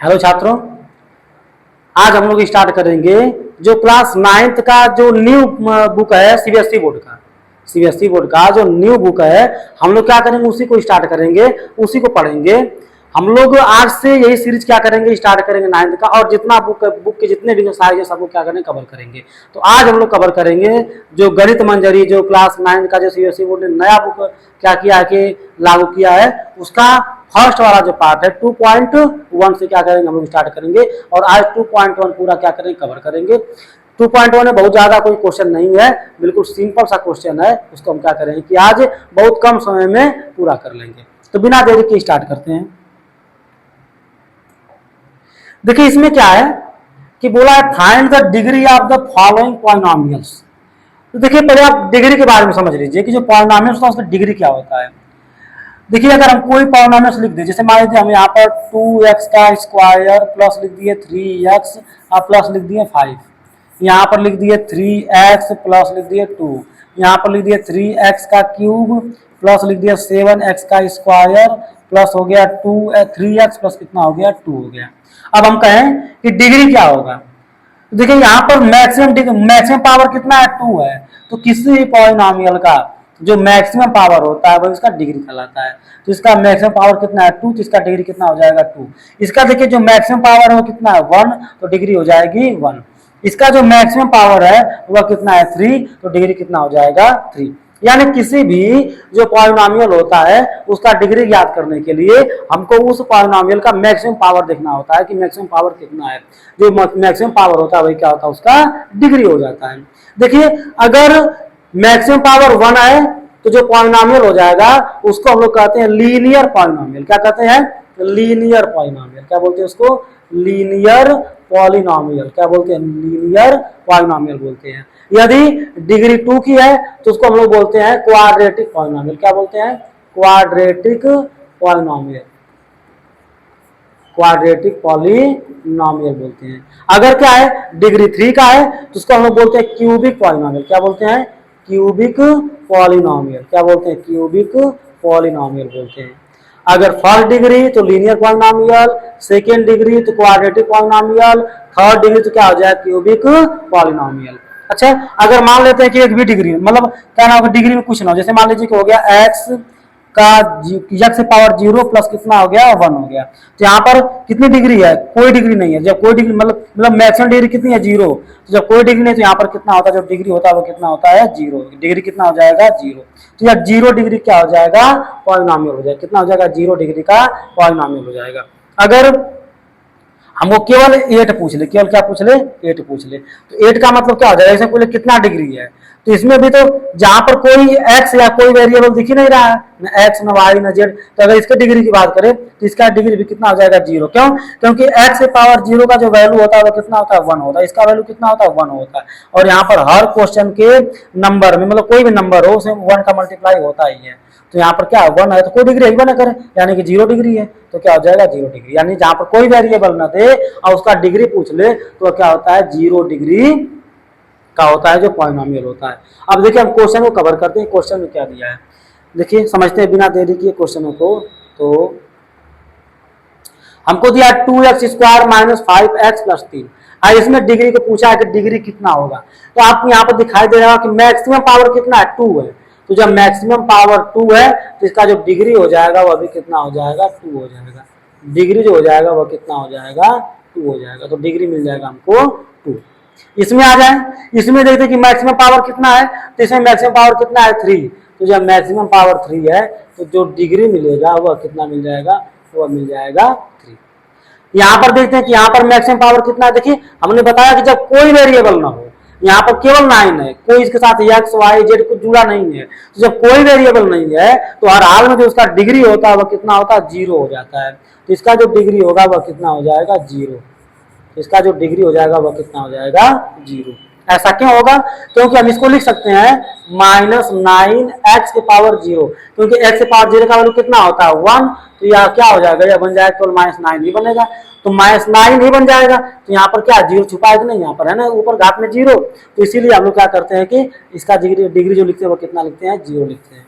Hello छात्रों, आज हम लोग स्टार्ट करेंगे जो क्लास 9th का जो न्यू बुक है सीबीएसई बोर्ड का जो न्यू बुक है, हम लोग क्या करेंगे उसी को स्टार्ट करेंगे, उसी को पढ़ेंगे। हम लोग आज से यही सीरीज क्या करेंगे, स्टार्ट करेंगे 9th का, और जितना बुक के जितने भी साइज है सबको क्या करेंगे, कवर करेंगे। तो आज हम लोग कवर करेंगे जो गणित मंजरी जो क्लास 9 का जो सीबीएसई बोर्ड ने नया बुक क्या किया है कि लागू किया है, उसका फर्स्ट वाला जो पार्ट है 2.1 से क्या करेंगे हम लोग स्टार्ट करेंगे, और आज 2.1 पूरा क्या करेंगे, कवर करेंगे। 2.1 में बहुत ज्यादा कोई क्वेश्चन नहीं है, बिल्कुल सिंपल सा क्वेश्चन है, उसको हम क्या करेंगे कि आज बहुत कम समय में पूरा कर लेंगे। तो बिना देरी के स्टार्ट करते हैं। देखिए इसमें क्या है कि बोला है find the degree of the following polynomials. तो देखिए पहले आप डिग्री के बारे में समझ लीजिए कि जो पॉलिनोमियल्स होता है उसका डिग्री क्या होता है। देखिए अगर हम कोई पॉलिनोमियल्स लिख दें, जैसे मान लीजिए हम यहाँ पर 2x का स्क्वायर प्लस लिख दिए 3x और प्लस लिख दिए 5, यहाँ पर लिख दिए 3x प्लस लिख दिए 2, यहाँ पर लिख दिए 3x का क्यूब प्लस लिख दिया 7x का स्क्वायर प्लस हो गया 3x प्लस कितना हो गया 2 हो गया। अब हम कहें कि डिग्री क्या होगा, तो देखिए यहाँ पर मैक्सिमम पावर कितना है 2 है, तो किसी भी पॉलिनोमियल का जो मैक्सिमम पावर होता है वो इसका डिग्री कहलाता है। तो इसका मैक्सिमम पावर कितना है 2, तो इसका डिग्री कितना हो जाएगा 2। इसका देखिए जो मैक्सिमम पावर है वो कितना है 1, तो डिग्री हो जाएगी 1। इसका जो मैक्सिमम पावर है वह कितना है 3, तो डिग्री कितना हो जाएगा 3। यानी किसी भी जो पॉलिनोमियल होता है उसका डिग्री ज्ञात करने के लिए हमको उस पॉलिनोमियल का मैक्सिमम पावर देखना होता है कि मैक्सिमम पावर कितना है। जो मैक्सिमम पावर होता है वही क्या होता है, उसका डिग्री हो जाता है। देखिए अगर मैक्सिमम पावर 1 है तो जो पॉलिनोमियल हो जाएगा उसको हम लोग कहते हैं लीनियर पॉलिनोमियल। क्या कहते हैं, लीनियर पॉलिनोमियल। क्या बोलते हैं उसको, लीनियर पॉलिनोमियल। क्या बोलते हैं, लीनियर पॉलिनोमियल बोलते हैं। यदि डिग्री 2 की है तो उसको हम लोग बोलते हैं क्वाड्रेटिक पॉलिनोमियल। क्या बोलते हैं, क्वाड्रेटिक पॉलिनोमियल। क्वाड्रेटिक पॉलिनोमियल बोलते हैं। अगर क्या है डिग्री 3 का है तो उसको हम लोग बोलते हैं क्यूबिक पॉलिनोमियल। क्या बोलते हैं, क्यूबिक पॉलिनोमियल। क्या बोलते हैं, क्यूबिक पॉलिनोमियल बोलते हैं। अगर फर्स्ट डिग्री तो लीनियर पॉलिनोमियल, सेकेंड डिग्री तो क्वाड्रेटिक पॉलिनोमियल, थर्ड डिग्री तो क्या हो जाएगा, क्यूबिक पॉलिनोमियल। अच्छा अगर मान लेते हैं कि एक भी डिग्री मतलब क्या ना होगा, डिग्री में कुछ ना हो, जैसे मान लीजिए कि हो गया एक्स का x से पावर 0 प्लस कितना हो गया 1 हो गया। तो यहाँ पर कितनी डिग्री है, कोई डिग्री नहीं है। जब कोई डिग्री मतलब मैक्सिमम डिग्री कितनी है 0, तो जब कोई डिग्री नहीं तो यहाँ पर कितना होता है, जो डिग्री होता है वो कितना होता है 0। डिग्री कितना हो जाएगा 0। तो यह 0 डिग्री क्या हो जाएगा, पॉलिनोमियल हो जाएगा। कितना हो जाएगा, 0 डिग्री का पॉलिनोमियल हो जाएगा। अगर हमको केवल 8 पूछ ले, केवल क्या पूछ ले, 8 पूछ ले, तो 8 का मतलब क्या हो जाएगा, इसमें पूछ ले कितना डिग्री है। तो इसमें भी तो जहां पर कोई x या कोई वेरिएबल दिख ही नहीं रहा है, न x न y न z, तो अगर इसके डिग्री की बात करें तो इसका डिग्री भी कितना हो जाएगा 0। क्यों, क्योंकि x से पावर 0 का जो वैल्यू होता है वो कितना होता है 1 होता है, इसका वैल्यू कितना होता है 1 होता है। और यहाँ पर हर क्वेश्चन के नंबर में मतलब कोई भी नंबर हो उसमें 1 का मल्टीप्लाई होता ही है। तो यहाँ पर क्या 1 है तो कोई डिग्री ही ना करे, यानी कि 0 डिग्री है, तो क्या हो जाएगा 0 डिग्री। यानी जहां पर कोई वेरिएबल ना दे और उसका डिग्री पूछ ले तो क्या होता है, 0 डिग्री का होता है जो पॉलिनोमियल होता है। अब देखिए हम क्वेश्चन को कवर करते हैं, क्वेश्चन में क्या दिया है देखिए, समझते हैं बिना देरी किए क्वेश्चनों को। तो हमको दिया 2x square minus 5x plus 3। इसमें डिग्री को पूछा है कि डिग्री कितना होगा। तो आपको यहाँ पर दिखाई दे रहा है कि मैक्सिमम पावर कितना है 2 है। तो जब मैक्सिमम पावर 2 है तो इसका जो डिग्री हो जाएगा वह भी कितना हो जाएगा, 2 हो जाएगा। डिग्री जो हो जाएगा वह कितना हो जाएगा, 2 हो जाएगा। तो डिग्री मिल जाएगा हमको 2। इसमें आ जाए, इसमें देखते कि मैक्सिमम पावर कितना है, तो इसमें मैक्सिमम पावर कितना है 3। तो जब मैक्सिमम पावर 3 है तो जो डिग्री मिलेगा वह कितना मिल जाएगा, वह मिल जाएगा 3। यहाँ पर देखते हैं कि यहाँ पर मैक्सिमम पावर कितना है। देखिए हमने बताया कि जब कोई वेरिएबल ना हो, यहाँ पर केवल 9 है, कोई इसके साथ x y z कुछ जुड़ा नहीं है। तो जब कोई वेरिएबल नहीं है तो हर हाल में जो उसका डिग्री होता है वह कितना होता है, 0 हो जाता है। तो इसका जो डिग्री होगा वह कितना हो जाएगा 0। इसका जो डिग्री हो जाएगा वह कितना हो जाएगा 0। ऐसा क्यों होगा, क्योंकि हम इसको लिख सकते हैं -9x के पावर 0, क्योंकि x के पावर 0 का वैल्यू कितना होता है 1। तो यह क्या हो जाएगा, यह बन जाएगा केवल -9 ही बनेगा। तो -9 ही बन जाएगा। तो यहाँ पर क्या 0 छुपा है कि नहीं, यहाँ पर है ना ऊपर घात में 0। तो इसीलिए हम लोग क्या करते हैं कि इसका डिग्री जो लिखते हैं वो कितना लिखते हैं, 0 लिखते हैं।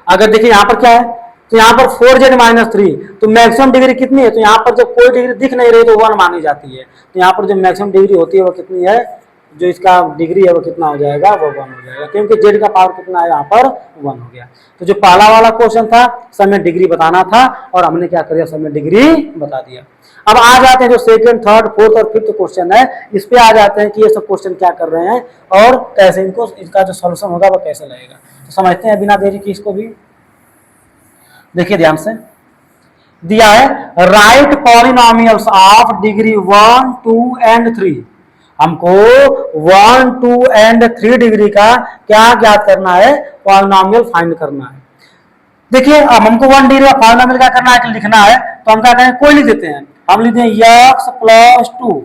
अगर देखिए यहाँ पर क्या है, तो यहाँ पर 4z माइनस 3, तो मैक्सिमम डिग्री कितनी है, तो यहाँ पर जब कोई डिग्री दिख नहीं रही तो 1 मानी जाती है। तो यहाँ पर जो मैक्सिमम डिग्री होती है वो कितनी है, जो इसका डिग्री है वो कितना हो जाएगा, वो 1 हो जाएगा, क्योंकि जेड का पावर कितना है यहाँ पर 1 हो गया। तो जो पहला वाला क्वेश्चन था सब में डिग्री बताना था और हमने क्या कर दिया, सब में डिग्री बता दिया। अब आ जाते हैं जो सेकंड, थर्ड, फोर्थ और फिफ्थ क्वेश्चन है, इस पे आ जाते हैं कि ये सब क्वेश्चन क्या कर रहे हैं और कैसे इनको, इसका जो सोल्यूशन होगा वो कैसे लगेगा। तो समझते हैं बिना देरी की इसको भी। देखिए ध्यान से दिया है, right polynomials of degree 1, 2 and 3। हमको 1, 2 एंड 3 डिग्री का क्या ज्ञात करना है, पॉलिनोमियल फाइंड करना है। देखिए अब हमको 1 डिग्री का पॉलिनोमियल क्या करना है कि लिखना है, तो हम क्या करें, कोई लिख देते हैं, हम लिखते हैं x प्लस 2।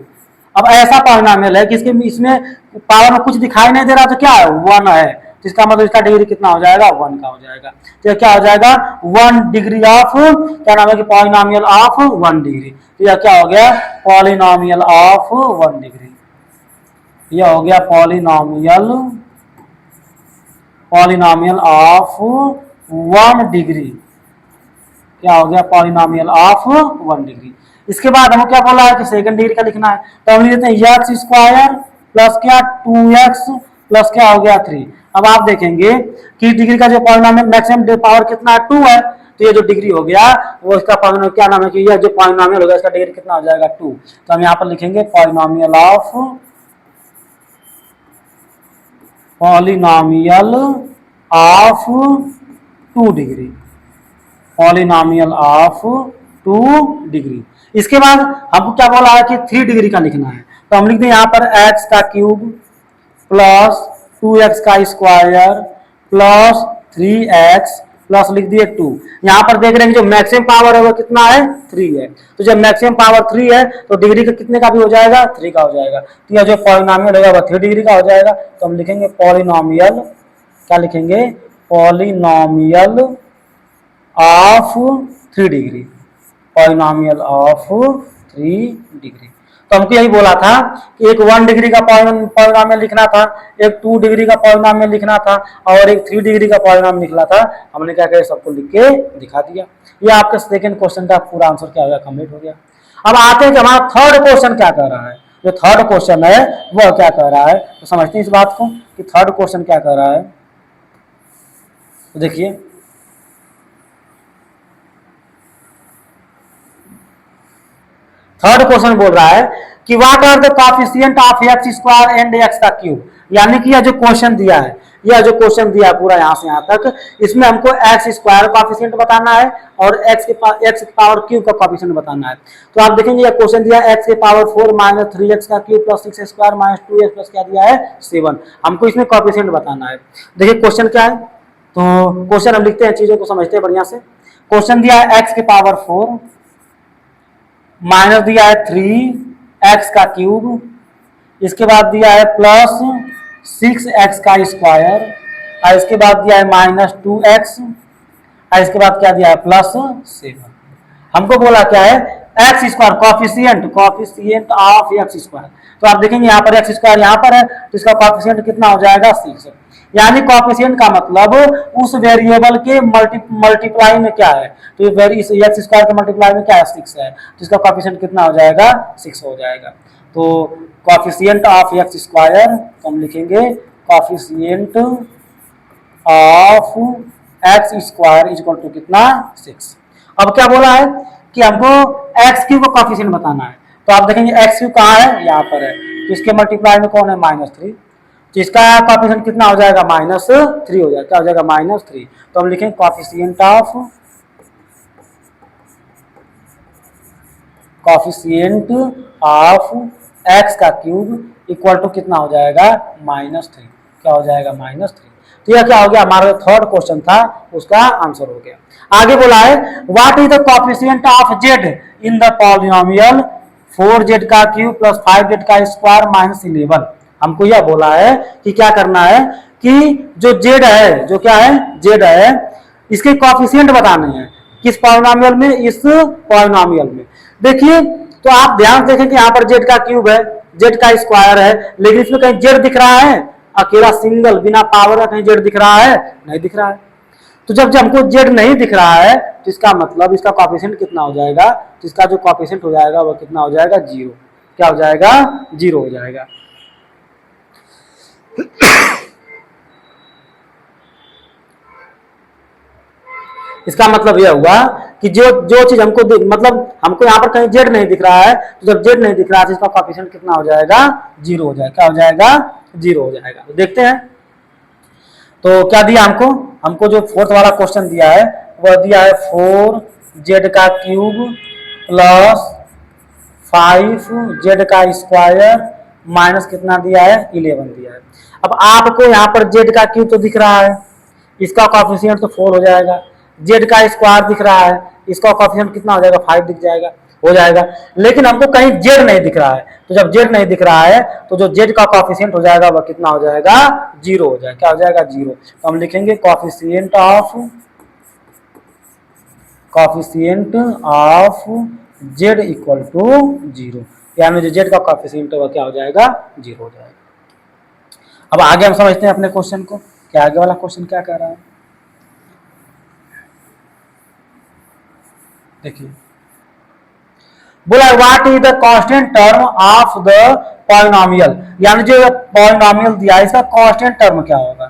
अब ऐसा पॉलिनोमियल है कि इसमें पावर में कुछ दिखाई नहीं दे रहा, तो क्या है 1 है, तो इसका मतलब इसका डिग्री कितना हो जाएगा, 1 का हो जाएगा। तो क्या हो जाएगा 1 डिग्री ऑफ, क्या नाम है कि पॉलिनोमियल ऑफ 1 डिग्री। तो यह क्या हो गया, पॉलिनोमियल ऑफ 1 डिग्री। यह हो गया पॉलिनोमियल ऑफ 1 डिग्री। क्या हो गया, पॉलिनोमियल ऑफ 1 डिग्री। इसके बाद हमको क्या बोला है कि सेकंड डिग्री का लिखना है, तो हम लिख देते हैं एक्स स्क्वायर प्लस क्या 2x प्लस क्या हो गया 3। अब आप देखेंगे कि डिग्री का जो पॉलिनोमियल मैक्सिमम पावर कितना है 2 है, तो ये जो डिग्री हो गया वो इसका पॉलिनोमियल क्या नाम है कि यह जो पॉलिनोमियल होगा इसका डिग्री कितना हो जाएगा 2। तो हम यहाँ पर लिखेंगे polynomial of 2 degree, polynomial of 2 degree. इसके बाद हमको क्या बोला है कि 3 डिग्री का लिखना है, तो हम लिखते हैं यहाँ पर x का क्यूब प्लस 2x का स्क्वायर प्लस 3x प्लस लिख दिए 2। यहाँ पर देख रहे हैं जो मैक्सिमम पावर है वो कितना है 3 है, तो जब मैक्सिमम पावर 3 है तो डिग्री का कितने का भी हो जाएगा 3 का हो जाएगा। तो यह जो पॉलिनोमियल होगा वो 3 डिग्री का हो जाएगा। तो हम लिखेंगे पॉलिनोमियल, क्या लिखेंगे, polynomial of 3 degree, polynomial of 3 degree. तो हमको यही बोला था कि एक 1 डिग्री का पॉलिनोमियल लिखना था, एक 2 डिग्री का पॉलिनोमियल लिखना था और एक 3 डिग्री का पॉलिनोमियल लिखना था। हमने क्या किया, सबको लिख के दिखा दिया। ये आपके सेकंड क्वेश्चन का पूरा आंसर क्या हो गया, कंप्लीट हो गया। अब आते हैं कि हमारा थर्ड क्वेश्चन क्या कह रहा है। जो थर्ड क्वेश्चन है वह क्या कह रहा है, तो समझते हैं इस बात को कि थर्ड क्वेश्चन क्या कह रहा है। तो देखिए थर्ड क्वेश्चन बोल रहा है कि what are the coefficient of x square and x का क्यूब। यानी कि यह जो क्वेश्चन दिया है, यह जो क्वेश्चन दिया पूरा यहाँ से यहाँ तक, इसमें हमको x स्क्वायर कोएफिशिएंट बताना है और x के पावर क्यूब का कोएफिशिएंट बताना है। तो आप देखेंगे यह क्वेश्चन दिया x के पावर 4 माइनस 3x का cube plus 6 square minus 2x plus क्या दिया है 7। हमको इसमें कोएफिशिएंट बताना है। देखिए क्वेश्चन क्या है, तो क्वेश्चन हम लिखते हैं, चीजों को समझते हैं बढ़िया से। क्वेश्चन दिया है x के पावर 4 माइनस दिया है 3x का क्यूब, इसके बाद दिया है प्लस 6x का स्क्वायर और इसके बाद दिया है माइनस 2x और इसके बाद क्या दिया है प्लस 7। हमको बोला क्या है x square, coefficient of x square. तो आप देखेंगे यहाँ पर एक्स स्क्वायर यहाँ पर है तो इसका कोएफिशिएंट कितना हो जाएगा 6। यानी कोएफिशिएंट का मतलब उस वेरिएबल के मल्टीप्लाई में क्या है, तो इस एक्स स्क्वायर के मल्टीप्लाई में क्या है 6 है, तो इसका कोएफिशिएंट कितना हो जाएगा 6 हो जाएगा। तो कोएफिशिएंट ऑफ एक्स स्क्वायर तो हम लिखेंगे coefficient of x square is equal to कितना 6। अब क्या बोला है कि हमको एक्स क्यूब का कोएफिशिएंट बताना है। तो आप देखेंगे एक्स क्यूब कहाँ है, यहाँ पर है, तो इसके मल्टीप्लाई में कौन है -3, तो इसका कोएफिशिएंट कितना हो जाएगा -3 हो जाएगा, क्या हो जाएगा -3। तो हम लिखेंगे कोएफिशिएंट ऑफ एक्स का क्यूब इक्वल टू कितना हो जाएगा -3, क्या हो जाएगा -3। तो यह क्या हो गया, हमारा थर्ड क्वेश्चन था उसका आंसर हो गया। आगे बोला है what is the coefficient of z in the polynomial 4z का क्यूब प्लस 5z का स्क्वायर माइनस 11। हमको यह बोला है कि क्या करना है कि जो z है, जो क्या है z है, इसके कोएफिशिएंट बताने हैं। किस पॉलिनोमियल में, इस पॉलिनोमियल में। देखिए तो आप ध्यान देखें कि यहाँ पर z का क्यूब है, z का स्क्वायर है, लेकिन इसमें कहीं z दिख रहा है, अकेला सिंगल बिना पावर का कहीं z दिख रहा है, नहीं दिख रहा है। तो जब जब हमको जेड नहीं दिख रहा है तो इसका मतलब इसका कॉफिशिएंट कितना हो जाएगा, तो इसका जो कॉफिशिएंट हो जाएगा वो कितना हो जाएगा, जीरो। क्या हो जाएगा, जीरो हो जाएगा। इसका मतलब यह हुआ कि जो जो चीज हमको मतलब हमको यहाँ पर कहीं जेड नहीं दिख रहा है, तो जब जेड नहीं दिख रहा है तो इसका कॉफिशिएंट कितना हो जाएगा, जीरो हो जाएगा। क्या हो जाएगा, जीरो हो जाएगा। तो देखते हैं तो क्या दिया हमको, हमको जो फोर्थ वाला क्वेश्चन दिया है वह दिया है 4z का क्यूब प्लस 5z का स्क्वायर माइनस कितना दिया है, 11 दिया है। अब आपको यहाँ पर z का क्यूब तो दिख रहा है, इसका कॉफिशिएंट तो 4 हो जाएगा। z का स्क्वायर दिख रहा है, इसका कॉफिशिएंट कितना हो जाएगा, 5 दिख जाएगा, हो जाएगा। लेकिन हमको कहीं z नहीं दिख रहा है, तो जब z नहीं दिख रहा है तो जो z का कॉफिशिएंट हो जाएगा वह कितना हो जाएगा, जीरो हो जाएगा। क्या हो जाएगा, जीरो। तो हम लिखेंगे coefficient of z equal to zero, यानी जो z का कॉफिशिएंट है वह क्या हो जाएगा, जीरो हो जाएगा। अब आगे हम समझते हैं अपने क्वेश्चन को, क्या आगे वाला क्वेश्चन क्या कह रहा है। देखिए बोला what is the constant term of the polynomial, यानी जो पॉलिनोमियल दिया है इसका कांस्टेंट टर्म क्या होगा।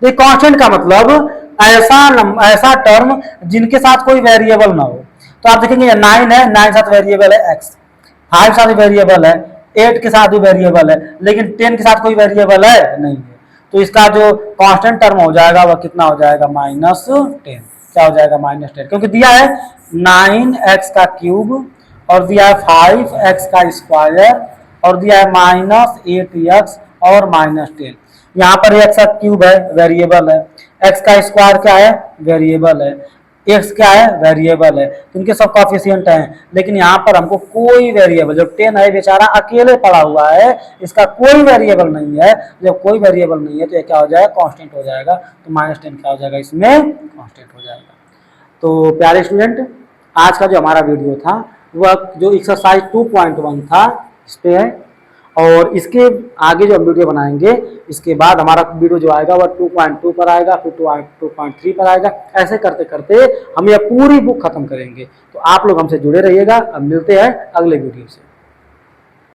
देखिए कांस्टेंट का मतलब ऐसा टर्म जिनके साथ कोई वेरिएबल ना हो। तो आप देखेंगे 9 है, 9 के साथ वेरिएबल है x, 5 के साथ वेरिएबल है, 8 के साथ भी वेरिएबल है, लेकिन 10 के साथ कोई वेरिएबल है नहीं है। तो इसका जो कांस्टेंट टर्म हो जाएगा वह कितना हो जाएगा, -10। क्या हो जाएगा, -10, क्योंकि दिया है 9x का क्यूब और दिया है 5x का स्क्वायर और दिया है -8x और -10। यहाँ पर x का क्यूब है, वेरिएबल है, x का स्क्वायर क्या है, वेरिएबल है, x क्या है, वेरिएबल है, तो इनके सब कॉफिशिएंट हैं। लेकिन यहाँ पर हमको कोई वेरिएबल, जो 10 है बेचारा अकेले पड़ा हुआ है, इसका कोई वेरिएबल नहीं है। जब कोई वेरिएबल नहीं है तो ये क्या हो जाएगा, कांस्टेंट हो जाएगा। तो -10 क्या हो जाएगा, इसमें कांस्टेंट हो जाएगा। तो प्यारे स्टूडेंट, आज का जो हमारा वीडियो था वह जो एक्सरसाइज 2.1 था इस पे है, और इसके आगे जो हम वीडियो बनाएंगे इसके बाद हमारा वीडियो जो आएगा वह 2.2 पर आएगा, फिर 2.3 पर आएगा। ऐसे करते करते हम यह पूरी बुक खत्म करेंगे। तो आप लोग हमसे जुड़े रहिएगा। अब मिलते हैं अगले वीडियो से।